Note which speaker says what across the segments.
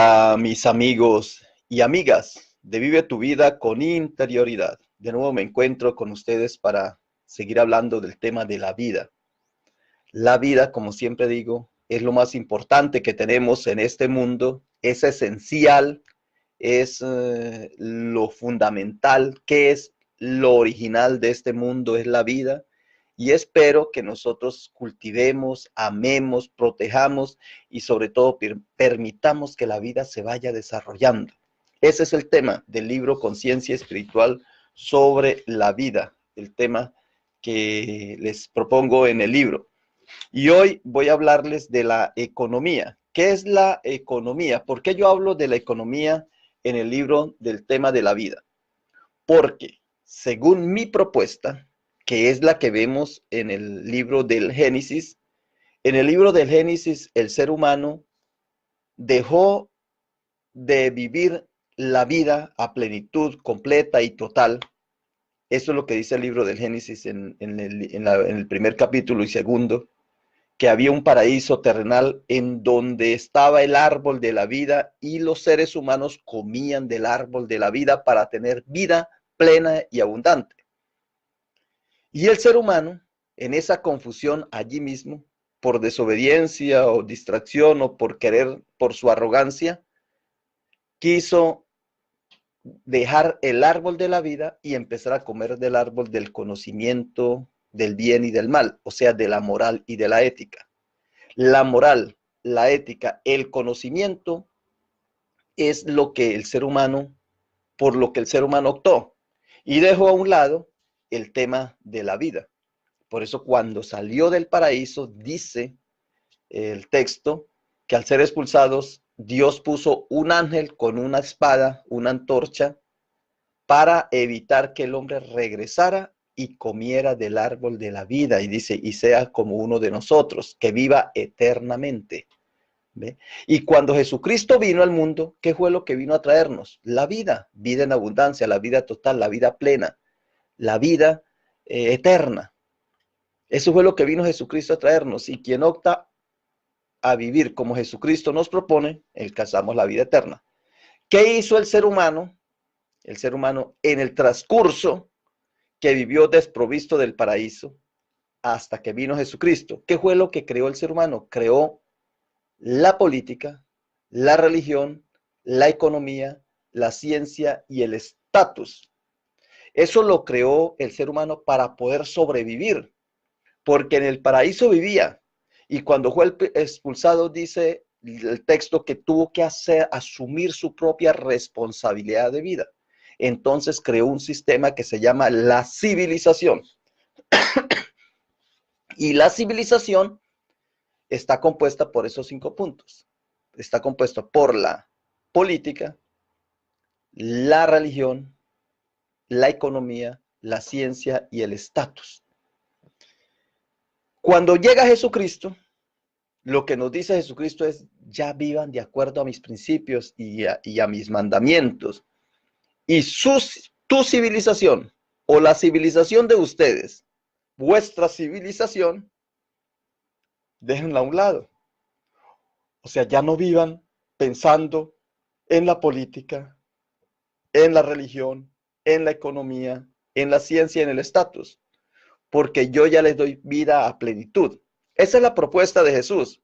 Speaker 1: A mis amigos y amigas de Vive tu Vida con Interioridad. De nuevo me encuentro con ustedes para seguir hablando del tema de la vida. La vida, como siempre digo, es lo más importante que tenemos en este mundo, es esencial, es lo fundamental, que es lo original de este mundo, es la vida. Y espero que nosotros cultivemos, amemos, protejamos y sobre todo permitamos que la vida se vaya desarrollando. Ese es el tema del libro Conciencia Espiritual sobre la vida, el tema que les propongo en el libro. Y hoy voy a hablarles de la economía. ¿Qué es la economía? ¿Por qué yo hablo de la economía en el libro del tema de la vida? Porque según mi propuesta, que es la que vemos en el libro del Génesis, en el libro del Génesis el ser humano dejó de vivir la vida a plenitud completa y total. Eso es lo que dice el libro del Génesis en el primer capítulo y segundo, que había un paraíso terrenal en donde estaba el árbol de la vida y los seres humanos comían del árbol de la vida para tener vida plena y abundante. Y el ser humano, en esa confusión allí mismo, por desobediencia o distracción o por querer, por su arrogancia, quiso dejar el árbol de la vida y empezar a comer del árbol del conocimiento del bien y del mal, o sea, de la moral y de la ética. La moral, la ética, el conocimiento es lo que el ser humano, por lo que el ser humano optó y dejó a un lado el tema de la vida. Por eso cuando salió del paraíso, dice el texto, que al ser expulsados, Dios puso un ángel con una espada, una antorcha, para evitar que el hombre regresara y comiera del árbol de la vida. Y dice, y sea como uno de nosotros, que viva eternamente. ¿Ve? Y cuando Jesucristo vino al mundo, ¿qué fue lo que vino a traernos? La vida, vida en abundancia, la vida total, la vida plena, la vida eterna. Eso fue lo que vino Jesucristo a traernos. Y quien opta a vivir como Jesucristo nos propone, alcanzamos la vida eterna. ¿Qué hizo el ser humano? El ser humano en el transcurso que vivió desprovisto del paraíso hasta que vino Jesucristo. ¿Qué fue lo que creó el ser humano? Creó la política, la religión, la economía, la ciencia y el estatus. Eso lo creó el ser humano para poder sobrevivir, porque en el paraíso vivía. Y cuando fue expulsado, dice el texto que tuvo que asumir su propia responsabilidad de vida. Entonces creó un sistema que se llama la civilización. Y la civilización está compuesta por esos 5 puntos. Está compuesta por la política, la religión, la economía, la ciencia y el estatus. Cuando llega Jesucristo, lo que nos dice Jesucristo es, ya vivan de acuerdo a mis principios y a mis mandamientos. Y tu civilización o la civilización de ustedes, vuestra civilización, déjenla a un lado. O sea, ya no vivan pensando en la política, en la religión, en la economía, en la ciencia, en el estatus, porque yo ya les doy vida a plenitud. Esa es la propuesta de Jesús.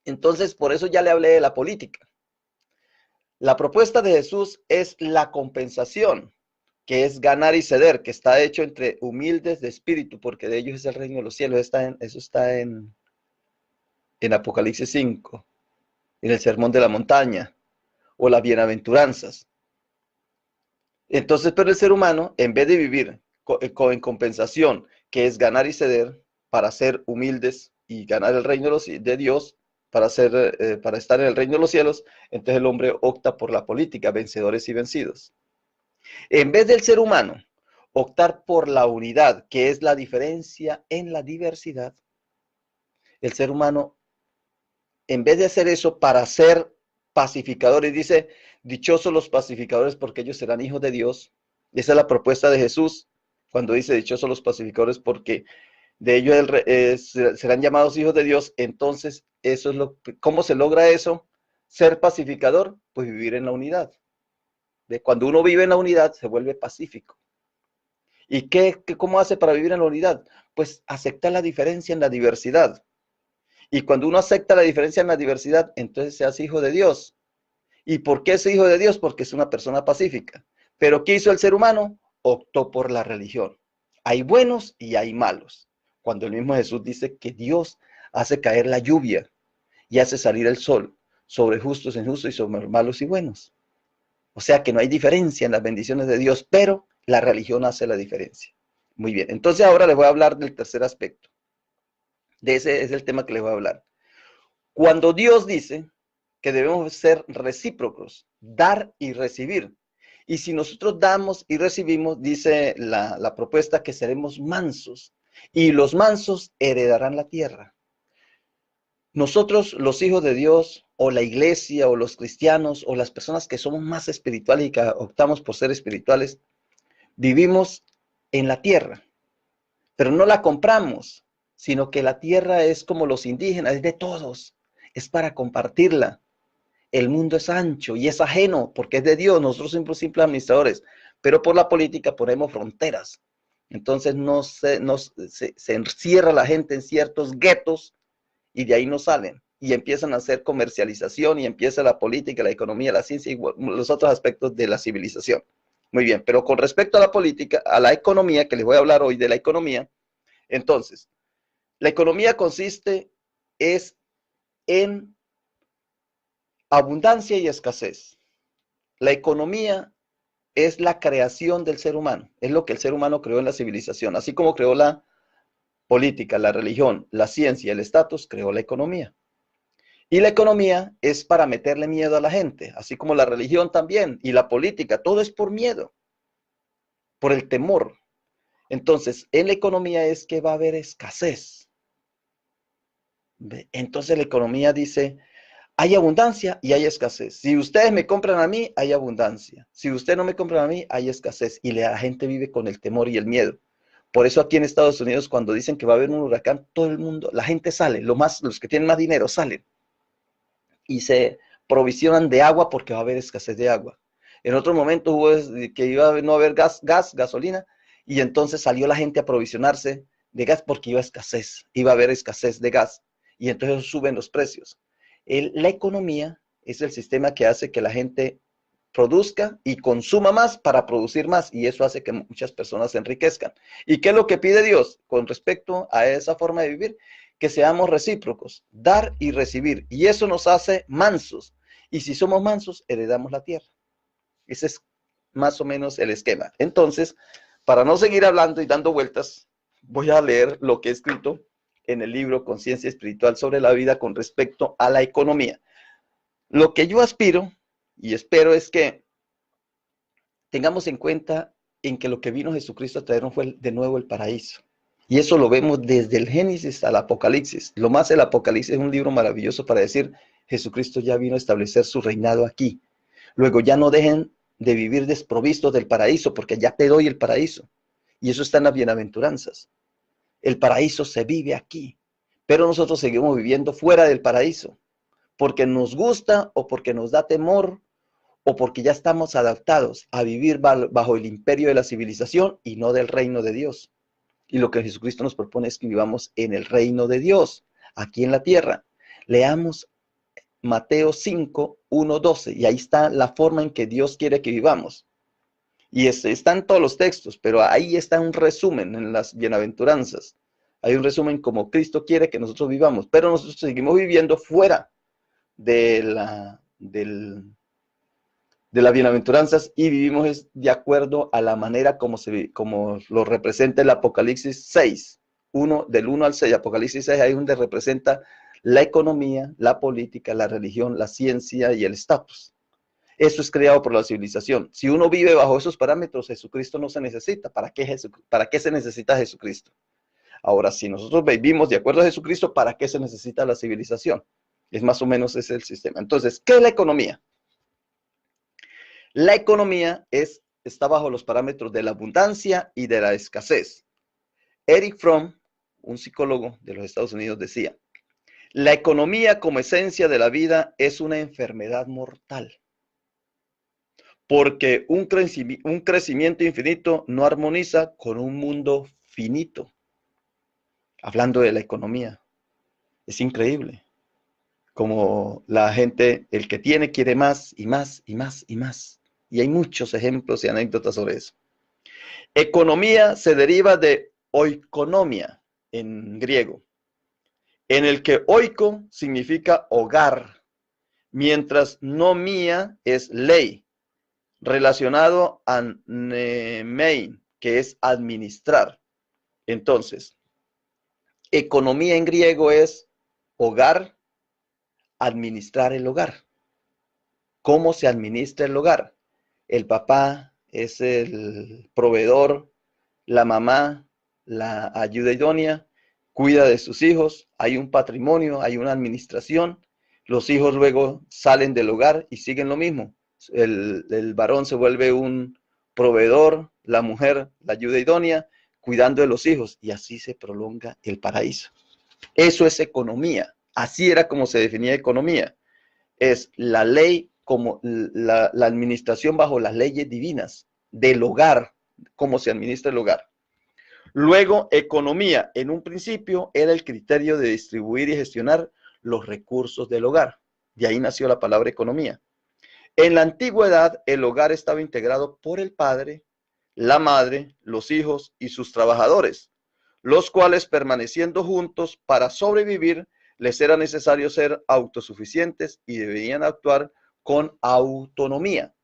Speaker 1: Entonces, por eso ya le hablé de la política. La propuesta de Jesús es la compensación, que es ganar y ceder, que está hecho entre humildes de espíritu, porque de ellos es el reino de los cielos. Eso está en Apocalipsis 5, en el Sermón de la Montaña, o las bienaventuranzas. Entonces, pero el ser humano, en vez de vivir en compensación, que es ganar y ceder, para ser humildes y ganar el reino de Dios, para estar en el reino de los cielos, entonces el hombre opta por la política, vencedores y vencidos. En vez del ser humano optar por la unidad, que es la diferencia en la diversidad, el ser humano, en vez de hacer eso para ser pacificadores, dice, dichosos los pacificadores porque ellos serán hijos de Dios. Esa es la propuesta de Jesús cuando dice dichosos los pacificadores porque de ellos serán llamados hijos de Dios. Entonces, eso es ¿cómo se logra eso? Ser pacificador, pues vivir en la unidad. ¿Ve? Cuando uno vive en la unidad, se vuelve pacífico. ¿Y cómo hace para vivir en la unidad? Pues aceptar la diferencia en la diversidad. Y cuando uno acepta la diferencia en la diversidad, entonces se hace hijo de Dios. ¿Y por qué es hijo de Dios? Porque es una persona pacífica. Pero ¿qué hizo el ser humano? Optó por la religión. Hay buenos y hay malos. Cuando el mismo Jesús dice que Dios hace caer la lluvia y hace salir el sol sobre justos e injustos y sobre malos y buenos. O sea que no hay diferencia en las bendiciones de Dios, pero la religión hace la diferencia. Muy bien, entonces ahora les voy a hablar del tercer aspecto. De ese es el tema que les voy a hablar. Cuando Dios dice que debemos ser recíprocos, dar y recibir. Y si nosotros damos y recibimos, dice la propuesta que seremos mansos. Y los mansos heredarán la tierra. Nosotros, los hijos de Dios, o la iglesia, o los cristianos, o las personas que somos más espirituales y que optamos por ser espirituales, vivimos en la tierra, pero no la compramos, sino que la tierra es como los indígenas, es de todos, es para compartirla. El mundo es ancho y es ajeno porque es de Dios, nosotros somos simples administradores, pero por la política ponemos fronteras. Entonces se encierra la gente en ciertos guetos y de ahí no salen y empiezan a hacer comercialización y empieza la política, la economía, la ciencia y los otros aspectos de la civilización. Muy bien, pero con respecto a la política, a la economía, que les voy a hablar hoy de la economía, entonces, la economía consiste es en abundancia y escasez. La economía es la creación del ser humano, es lo que el ser humano creó en la civilización, así como creó la política, la religión, la ciencia, el estatus, creó la economía. Y la economía es para meterle miedo a la gente, así como la religión también, y la política, todo es por miedo, por el temor. Entonces, en la economía es que va a haber escasez. Entonces la economía dice, hay abundancia y hay escasez. Si ustedes me compran a mí, hay abundancia. Si ustedes no me compran a mí, hay escasez. Y la gente vive con el temor y el miedo. Por eso aquí en Estados Unidos, cuando dicen que va a haber un huracán, todo el mundo, la gente sale, los que tienen más dinero salen y se provisionan de agua porque va a haber escasez de agua. En otro momento hubo que iba a no haber gasolina, y entonces salió la gente a provisionarse de gas porque iba a haber escasez de gas, y entonces suben los precios. La economía es el sistema que hace que la gente produzca y consuma más para producir más, y eso hace que muchas personas se enriquezcan. ¿Y qué es lo que pide Dios con respecto a esa forma de vivir? Que seamos recíprocos, dar y recibir, y eso nos hace mansos, y si somos mansos, heredamos la tierra. Ese es más o menos el esquema. Entonces, para no seguir hablando y dando vueltas, voy a leer lo que he escrito en el libro Conciencia Espiritual sobre la vida con respecto a la economía. Lo que yo aspiro y espero es que tengamos en cuenta en que lo que vino Jesucristo a traernos fue de nuevo el paraíso. Y eso lo vemos desde el Génesis al Apocalipsis. Lo más, el Apocalipsis es un libro maravilloso para decir, Jesucristo ya vino a establecer su reinado aquí. Luego ya no dejen de vivir desprovistos del paraíso, porque ya te doy el paraíso. Y eso está en las bienaventuranzas. El paraíso se vive aquí, pero nosotros seguimos viviendo fuera del paraíso, porque nos gusta o porque nos da temor o porque ya estamos adaptados a vivir bajo el imperio de la civilización y no del reino de Dios. Y lo que Jesucristo nos propone es que vivamos en el reino de Dios, aquí en la tierra. Leamos Mateo 5, 1, 12, y ahí está la forma en que Dios quiere que vivamos. Y están todos los textos, pero ahí está un resumen en las bienaventuranzas. Hay un resumen como Cristo quiere que nosotros vivamos, pero nosotros seguimos viviendo fuera de las bienaventuranzas y vivimos de acuerdo a la manera como lo representa el Apocalipsis 6, del 1 al 6, Apocalipsis 6, ahí donde representa la economía, la política, la religión, la ciencia y el estatus. Eso es creado por la civilización. Si uno vive bajo esos parámetros, Jesucristo no se necesita. ¿Para qué se necesita Jesucristo? Ahora, si nosotros vivimos de acuerdo a Jesucristo, ¿para qué se necesita la civilización? Es más o menos ese el sistema. Entonces, ¿qué es la economía? La economía está bajo los parámetros de la abundancia y de la escasez. Eric Fromm, un psicólogo de los Estados Unidos, decía, La economía como esencia de la vida es una enfermedad mortal, porque un crecimiento infinito no armoniza con un mundo finito. Hablando de la economía, es increíble como la gente, el que tiene, quiere más y más y más y más. Y hay muchos ejemplos y anécdotas sobre eso. Economía se deriva de oikonomia en griego, en el que oiko significa hogar, mientras nomía es ley, relacionado a nemein, que es administrar. Entonces, economía en griego es hogar, administrar el hogar. ¿Cómo se administra el hogar? El papá es el proveedor, la mamá la ayuda idónea, cuida de sus hijos, hay un patrimonio, hay una administración, los hijos luego salen del hogar y siguen lo mismo. El varón se vuelve un proveedor, la mujer la ayuda idónea, cuidando de los hijos, y así se prolonga el paraíso. Eso es economía. Así era como se definía economía. Es la ley como la administración bajo las leyes divinas del hogar, cómo se administra el hogar. Luego, economía, en un principio, era el criterio de distribuir y gestionar los recursos del hogar. De ahí nació la palabra economía. En la antigüedad, el hogar estaba integrado por el padre, la madre, los hijos y sus trabajadores, los cuales, permaneciendo juntos para sobrevivir, les era necesario ser autosuficientes y debían actuar con autonomía.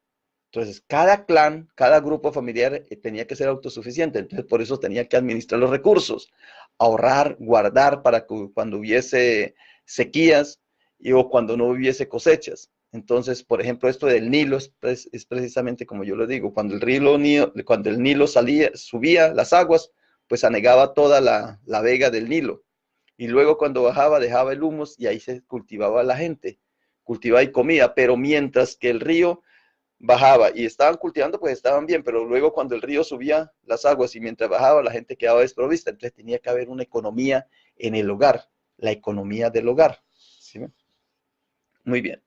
Speaker 1: Entonces, cada clan, cada grupo familiar tenía que ser autosuficiente. Entonces, por eso tenía que administrar los recursos, ahorrar, guardar para que cuando hubiese sequías o cuando no hubiese cosechas. Entonces, por ejemplo, esto del Nilo es precisamente como yo lo digo, cuando el Nilo subía las aguas, pues anegaba toda la vega del Nilo. Y luego cuando bajaba, dejaba el humus y ahí se cultivaba la gente, cultivaba y comía, pero mientras que el río bajaba y estaban cultivando, pues estaban bien, pero luego cuando el río subía las aguas y mientras bajaba la gente quedaba desprovista, entonces tenía que haber una economía en el hogar, la economía del hogar. ¿Sí? Muy bien.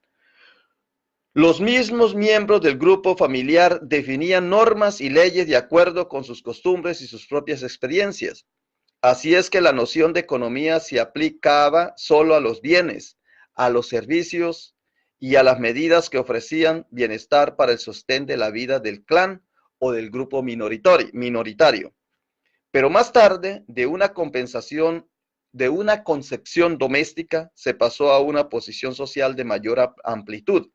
Speaker 1: Los mismos miembros del grupo familiar definían normas y leyes de acuerdo con sus costumbres y sus propias experiencias. Así es que la noción de economía se aplicaba solo a los bienes, a los servicios y a las medidas que ofrecían bienestar para el sostén de la vida del clan o del grupo minoritario. Pero más tarde, de una concepción doméstica, se pasó a una posición social de mayor amplitud,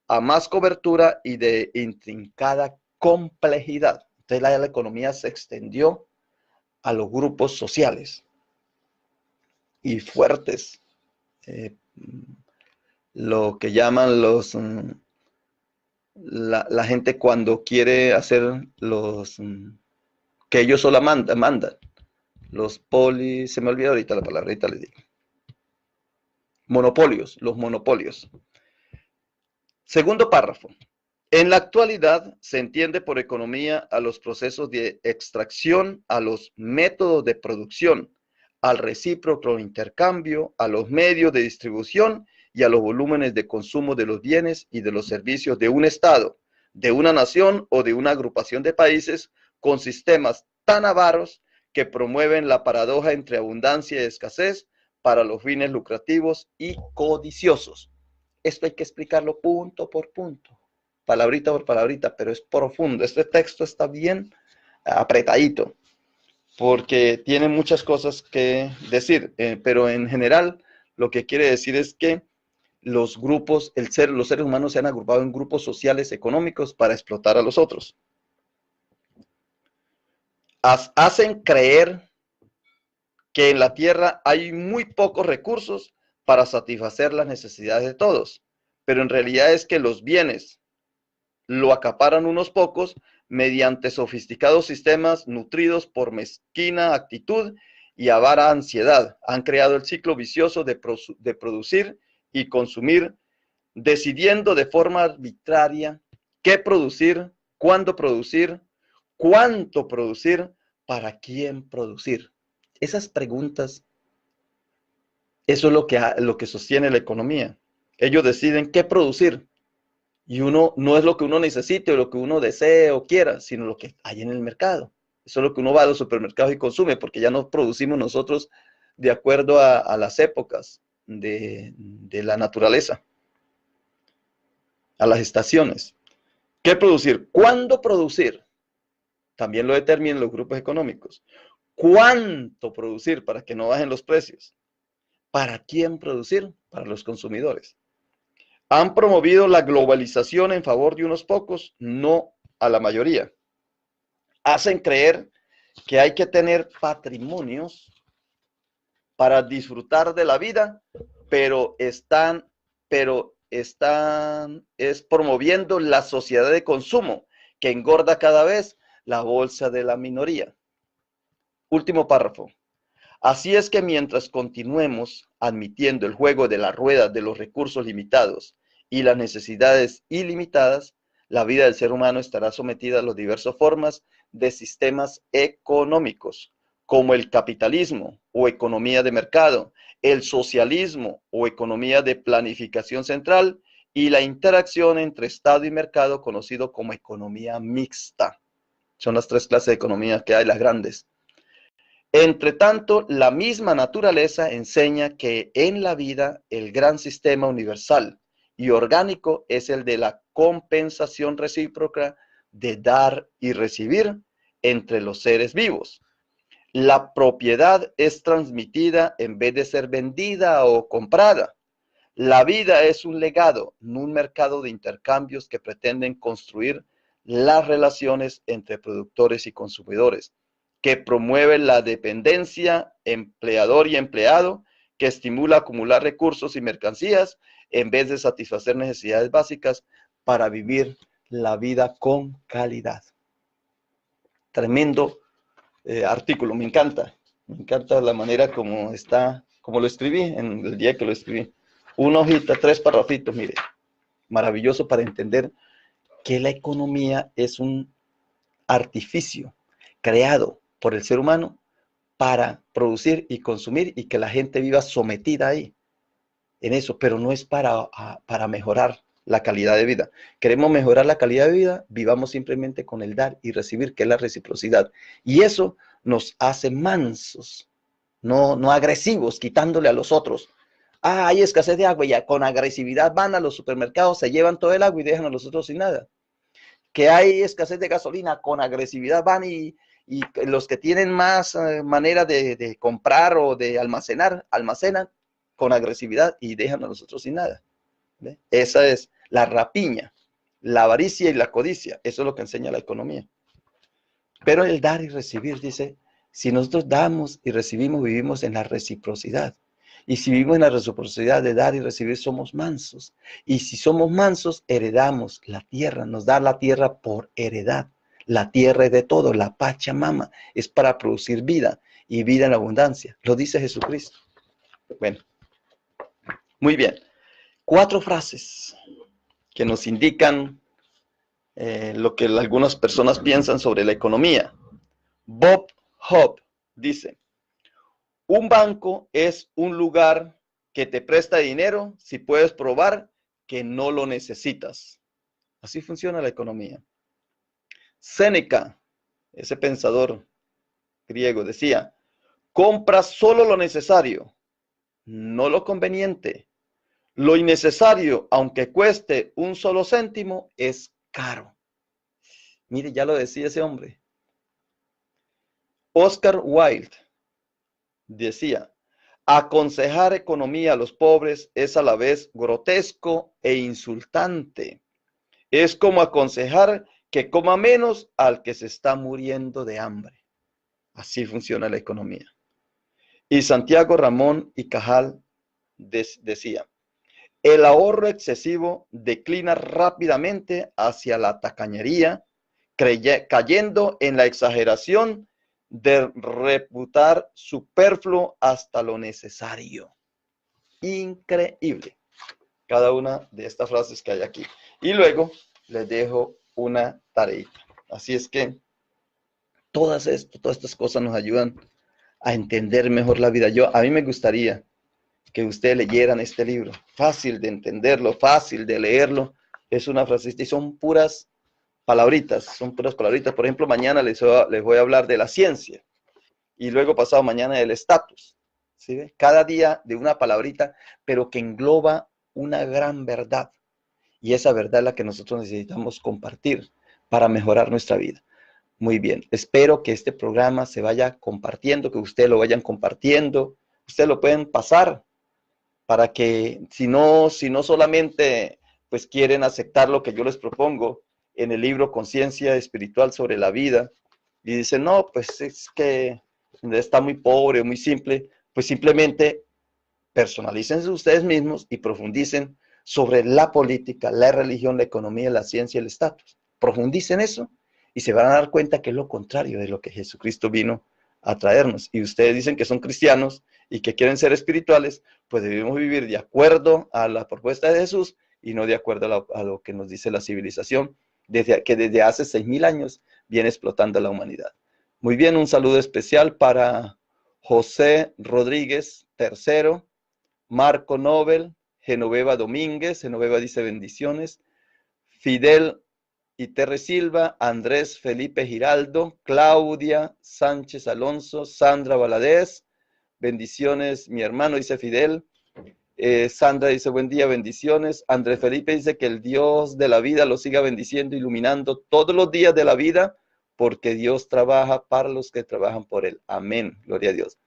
Speaker 1: a más cobertura y de intrincada complejidad. Entonces la economía se extendió a los grupos sociales y fuertes, eh, lo que llaman la gente cuando quiere hacer que ellos solo mandan, se me olvidó ahorita la palabra, ahorita les digo, los monopolios. Segundo párrafo. En la actualidad se entiende por economía a los procesos de extracción, a los métodos de producción, al recíproco intercambio, a los medios de distribución y a los volúmenes de consumo de los bienes y de los servicios de un Estado, de una nación o de una agrupación de países con sistemas tan avaros que promueven la paradoja entre abundancia y escasez para los fines lucrativos y codiciosos. Esto hay que explicarlo punto por punto, palabrita por palabrita, pero es profundo. Este texto está bien apretadito, porque tiene muchas cosas que decir, pero en general lo que quiere decir es que los seres humanos se han agrupado en grupos sociales económicos para explotar a los otros. Hacen creer que en la Tierra hay muy pocos recursos para satisfacer las necesidades de todos, pero en realidad es que los bienes lo acaparan unos pocos mediante sofisticados sistemas nutridos por mezquina actitud y avara ansiedad. Han creado el ciclo vicioso de producir y consumir, decidiendo de forma arbitraria qué producir, cuándo producir, cuánto producir, para quién producir. Esas preguntas Eso es lo que sostiene la economía. Ellos deciden qué producir. Y uno no es lo que uno necesite o lo que uno desee o quiera, sino lo que hay en el mercado. Eso es lo que uno va a los supermercados y consume, porque ya no producimos nosotros de acuerdo a las épocas de la naturaleza, a las estaciones. ¿Qué producir? ¿Cuándo producir? También lo determinan los grupos económicos. ¿Cuánto producir para que no bajen los precios? ¿Para quién producir? Para los consumidores. ¿Han promovido la globalización en favor de unos pocos? No a la mayoría. Hacen creer que hay que tener patrimonios para disfrutar de la vida, pero están es promoviendo la sociedad de consumo que engorda cada vez la bolsa de la minoría. Último párrafo. Así es que mientras continuemos admitiendo el juego de la rueda de los recursos limitados y las necesidades ilimitadas, la vida del ser humano estará sometida a las diversas formas de sistemas económicos, como el capitalismo o economía de mercado, el socialismo o economía de planificación central y la interacción entre Estado y mercado, conocido como economía mixta. Son las tres clases de economía que hay, las grandes. Entre tanto, la misma naturaleza enseña que en la vida el gran sistema universal y orgánico es el de la compensación recíproca de dar y recibir entre los seres vivos. La propiedad es transmitida en vez de ser vendida o comprada. La vida es un legado, no un mercado de intercambios que pretenden construir las relaciones entre productores y consumidores, que promueve la dependencia empleador y empleado, que estimula acumular recursos y mercancías en vez de satisfacer necesidades básicas para vivir la vida con calidad. Tremendo artículo, me encanta la manera como está, como lo escribí en el día que lo escribí. Una hojita, 3 parrafitos, mire, maravilloso para entender que la economía es un artificio creado por el ser humano para producir y consumir y que la gente viva sometida ahí, en eso, pero no es para mejorar la calidad de vida. Queremos mejorar la calidad de vida, vivamos simplemente con el dar y recibir, que es la reciprocidad. Y eso nos hace mansos, no agresivos, quitándole a los otros. Ah, hay escasez de agua y ya con agresividad van a los supermercados, se llevan todo el agua y dejan a los otros sin nada. Que hay escasez de gasolina, con agresividad van y los que tienen más manera de comprar o de almacenar, almacenan con agresividad y dejan a los otros sin nada. ¿Ve? Esa es la rapiña, la avaricia y la codicia. Eso es lo que enseña la economía. Pero el dar y recibir, dice, si nosotros damos y recibimos, vivimos en la reciprocidad. Y si vivimos en la reciprocidad de dar y recibir, somos mansos. Y si somos mansos, heredamos la tierra, nos da la tierra por heredad. La tierra es de todo, la Pachamama es para producir vida y vida en abundancia. Lo dice Jesucristo. Bueno, muy bien. 4 frases que nos indican lo que algunas personas piensan sobre la economía. Bob Hope dice: un banco es un lugar que te presta dinero si puedes probar que no lo necesitas. Así funciona la economía. Séneca, ese pensador griego, decía: compra solo lo necesario, no lo conveniente. Lo innecesario, aunque cueste un solo céntimo, es caro. Mire, ya lo decía ese hombre. Oscar Wilde decía: aconsejar economía a los pobres es a la vez grotesco e insultante. Es como aconsejar que coma menos al que se está muriendo de hambre. Así funciona la economía. Y Santiago Ramón y Cajal decía: el ahorro excesivo declina rápidamente hacia la tacañería, cayendo en la exageración de reputar superfluo hasta lo necesario. Increíble cada una de estas frases que hay aquí. Y luego les dejo una tareita. Así es que todas estas cosas nos ayudan a entender mejor la vida. A mí me gustaría que ustedes leyeran este libro. Fácil de entenderlo, fácil de leerlo. Es una frasecita y son puras palabritas, son puras palabritas. Por ejemplo, mañana les voy a hablar de la ciencia y luego pasado mañana del estatus. ¿Sí ve? Cada día de una palabrita, pero que engloba una gran verdad. Y esa verdad es la que nosotros necesitamos compartir para mejorar nuestra vida. Muy bien, espero que este programa se vaya compartiendo, que ustedes lo vayan compartiendo. Ustedes lo pueden pasar para que si no solamente pues quieren aceptar lo que yo les propongo en el libro Conciencia Espiritual sobre la Vida y dicen, no, pues es que está muy pobre, muy simple, pues simplemente personalícense ustedes mismos y profundicen sobre la política, la religión, la economía, la ciencia y el estatus. Profundicen eso y se van a dar cuenta que es lo contrario de lo que Jesucristo vino a traernos. Y ustedes dicen que son cristianos y que quieren ser espirituales, pues debemos vivir de acuerdo a la propuesta de Jesús y no de acuerdo a lo que nos dice la civilización, que desde hace 6.000 años viene explotando a la humanidad. Muy bien, un saludo especial para José Rodríguez III, Marco Nobel, Genoveva Domínguez, Genoveva dice bendiciones, Fidel Iterre Silva, Andrés Felipe Giraldo, Claudia Sánchez Alonso, Sandra Valadez, bendiciones, mi hermano, dice Fidel. Sandra dice buen día, bendiciones. Andrés Felipe dice que el Dios de la vida lo siga bendiciendo, iluminando todos los días de la vida, porque Dios trabaja para los que trabajan por él. Amén, gloria a Dios.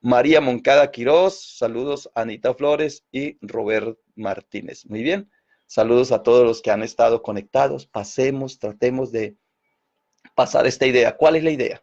Speaker 1: María Moncada Quirós, saludos a Anita Flores y Robert Martínez. Muy bien, saludos a todos los que han estado conectados. Tratemos de pasar esta idea. ¿Cuál es la idea?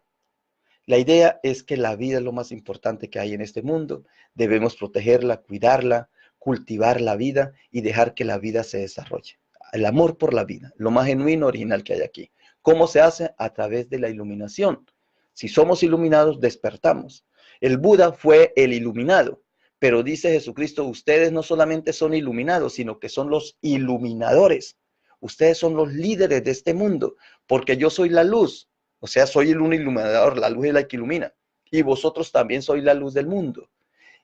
Speaker 1: La idea es que la vida es lo más importante que hay en este mundo. Debemos protegerla, cuidarla, cultivar la vida y dejar que la vida se desarrolle. El amor por la vida, lo más genuino, original que hay aquí. ¿Cómo se hace? A través de la iluminación. Si somos iluminados, despertamos. El Buda fue el iluminado, pero dice Jesucristo, ustedes no solamente son iluminados, sino que son los iluminadores. Ustedes son los líderes de este mundo, porque yo soy la luz. O sea, soy un iluminador, la luz es la que ilumina. Y vosotros también sois la luz del mundo.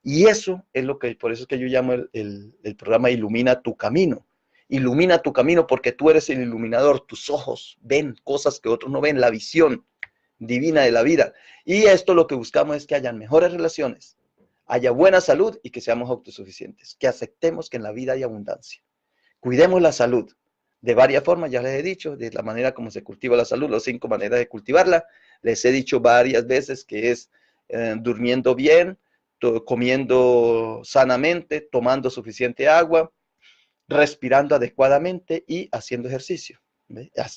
Speaker 1: Y eso es por eso es que yo llamo el programa Ilumina tu Camino. Ilumina tu camino porque tú eres el iluminador. Tus ojos ven cosas que otros no ven, la visión divina de la vida. Y esto lo que buscamos es que hayan mejores relaciones, haya buena salud y que seamos autosuficientes. Que aceptemos que en la vida hay abundancia. Cuidemos la salud. De varias formas, ya les he dicho, de la manera como se cultiva la salud, las 5 maneras de cultivarla. Les he dicho varias veces que es durmiendo bien, comiendo sanamente, tomando suficiente agua, respirando adecuadamente y haciendo ejercicio.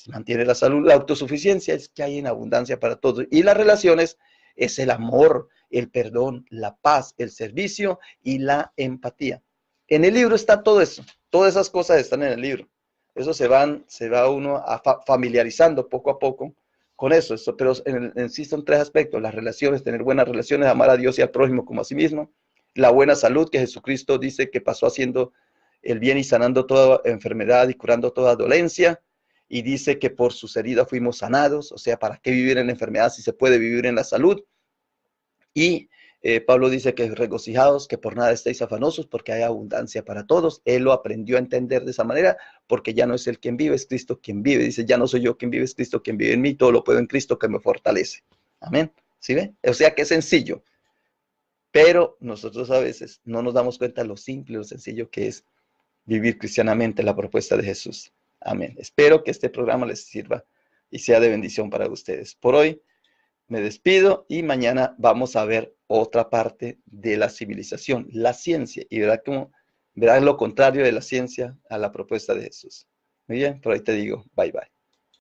Speaker 1: Mantiene la salud, la autosuficiencia es que hay en abundancia para todos. Y las relaciones es el amor, el perdón, la paz, el servicio y la empatía. En el libro está todo eso, todas esas cosas están en el libro. Eso se va uno familiarizando poco a poco con eso, pero en sí son 3 aspectos: las relaciones, tener buenas relaciones, amar a Dios y al prójimo como a sí mismo, la buena salud, que Jesucristo dice que pasó haciendo el bien y sanando toda enfermedad y curando toda dolencia, y dice que por sus heridas fuimos sanados. O sea, ¿para qué vivir en la enfermedad si se puede vivir en la salud? Y Pablo dice que regocijados, que por nada estéis afanosos, porque hay abundancia para todos. Él lo aprendió a entender de esa manera, porque ya no es él quien vive, es Cristo quien vive. Dice, ya no soy yo quien vive, es Cristo quien vive en mí, todo lo puedo en Cristo que me fortalece. Amén. ¿Sí ve? O sea que es sencillo, pero nosotros a veces no nos damos cuenta de lo simple, lo sencillo que es vivir cristianamente la propuesta de Jesús. Amén. Espero que este programa les sirva y sea de bendición para ustedes. Por hoy me despido y mañana vamos a ver otra parte de la civilización, la ciencia, y verán lo contrario de la ciencia a la propuesta de Jesús. Muy bien, por ahí te digo, bye bye.